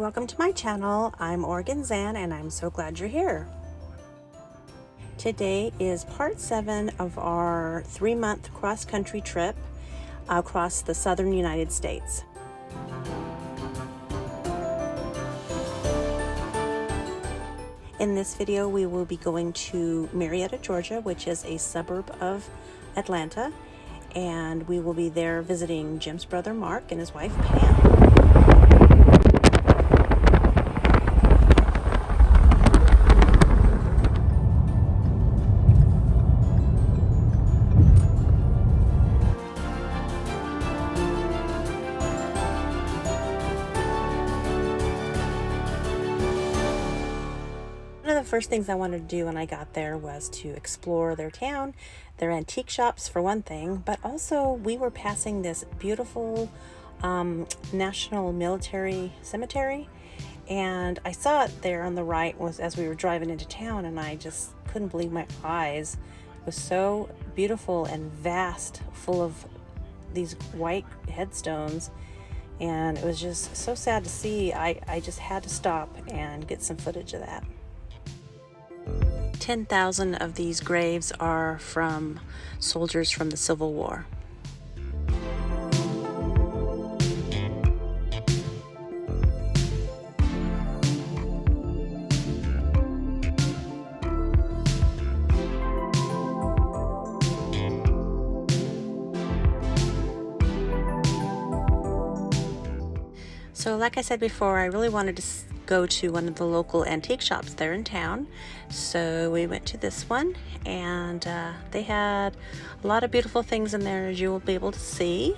welcome to my channel. I'm Oregon Zan and I'm so glad you're here. Today is part 7 of our 3-month cross-country trip across the southern United States. In this video we will be going to Marietta, Georgia, which is a suburb of Atlanta, and we will be there visiting Jim's brother Mark and his wife Pam. One of the first things I wanted to do when I got there was to explore their town, their antique shops for one thing, but also we were passing this beautiful National Military Cemetery, and I saw it there on the right as we were driving into town, and I just couldn't believe my eyes. It was so beautiful and vast, full of these white headstones, and it was just so sad to see. I just had to stop and get some footage of that. 10,000 of these graves are from soldiers from the Civil War. So like I said before, I really wanted to go to one of the local antique shops there in town, so we went to this one, and they had a lot of beautiful things in there, as you will be able to see.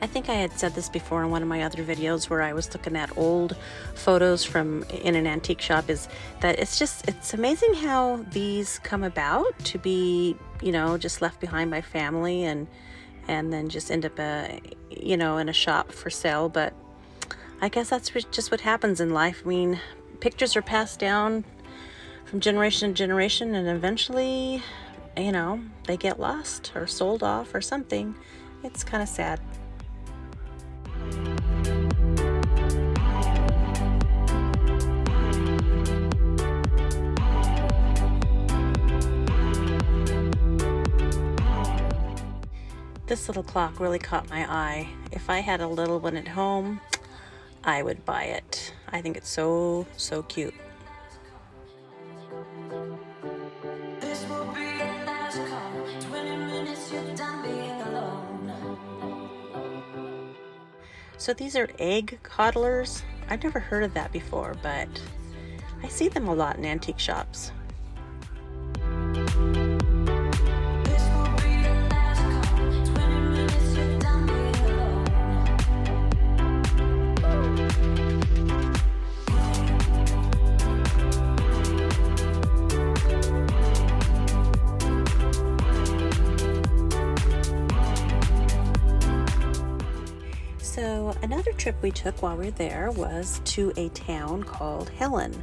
I think I had said this before in one of my other videos where I was looking at old photos from in an antique shop, is that it's amazing how these come about to be, just left behind by family and then just end up in a shop for sale. But I guess that's just what happens in life. I mean, pictures are passed down from generation to generation, and eventually, they get lost or sold off or something. It's kind of sad. This little clock really caught my eye. If I had a little one at home, I would buy it. I think it's so cute. This will be the last call. 20 minutes, you're done being alone. So these are egg coddlers. I've never heard of that before, but I see them a lot in antique shops. So another trip we took while we were there was to a town called Helen.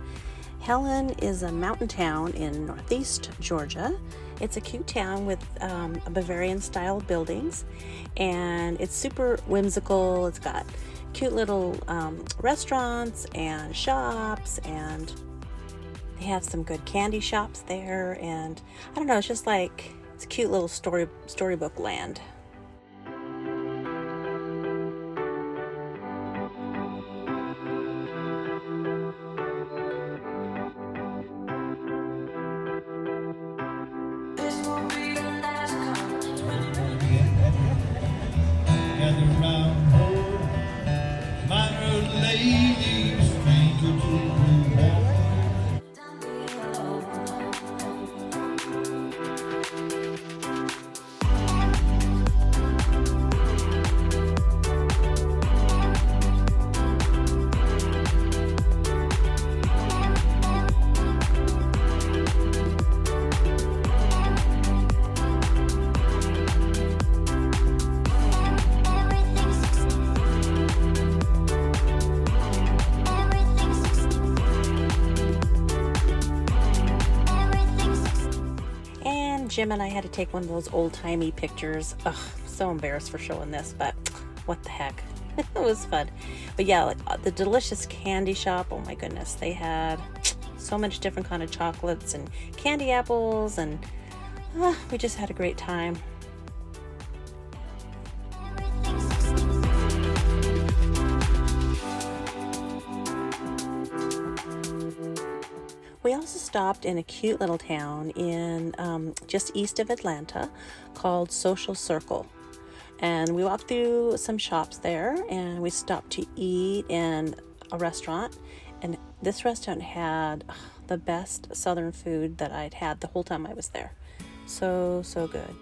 Helen is a mountain town in northeast Georgia. It's a cute town with Bavarian style buildings, and it's super whimsical. It's got cute little restaurants and shops, and they have some good candy shops there, and I don't know, it's just like, it's a cute little storybook land. Jim and I had to take one of those old-timey pictures. Ugh, so embarrassed for showing this, but what the heck. It was fun. But yeah, like the delicious candy shop, oh my goodness, they had so much different kind of chocolates and candy apples, and we just had a great time. We also stopped in a cute little town in just east of Atlanta called Social Circle. And we walked through some shops there, and we stopped to eat in a restaurant. And this restaurant had the best southern food that I'd had the whole time I was there. So good.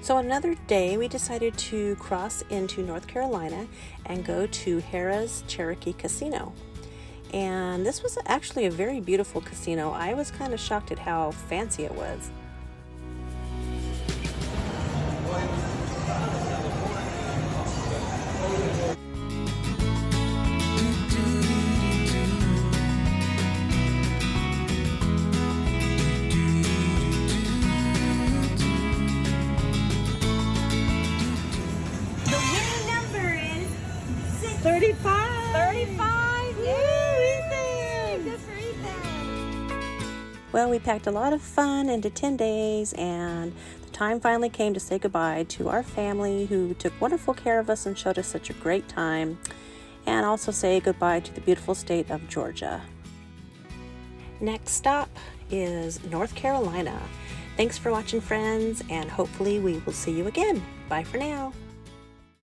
So another day, we decided to cross into North Carolina and go to Harrah's Cherokee Casino. And this was actually a very beautiful casino. I was kind of shocked at how fancy it was. The winning number is 35. 35. Yay, Ethan! Good for Ethan. Well, we packed a lot of fun into 10 days, and the time finally came to say goodbye to our family who took wonderful care of us and showed us such a great time, and also say goodbye to the beautiful state of Georgia. Next stop is North Carolina. Thanks for watching, friends, and hopefully we will see you again. Bye for now.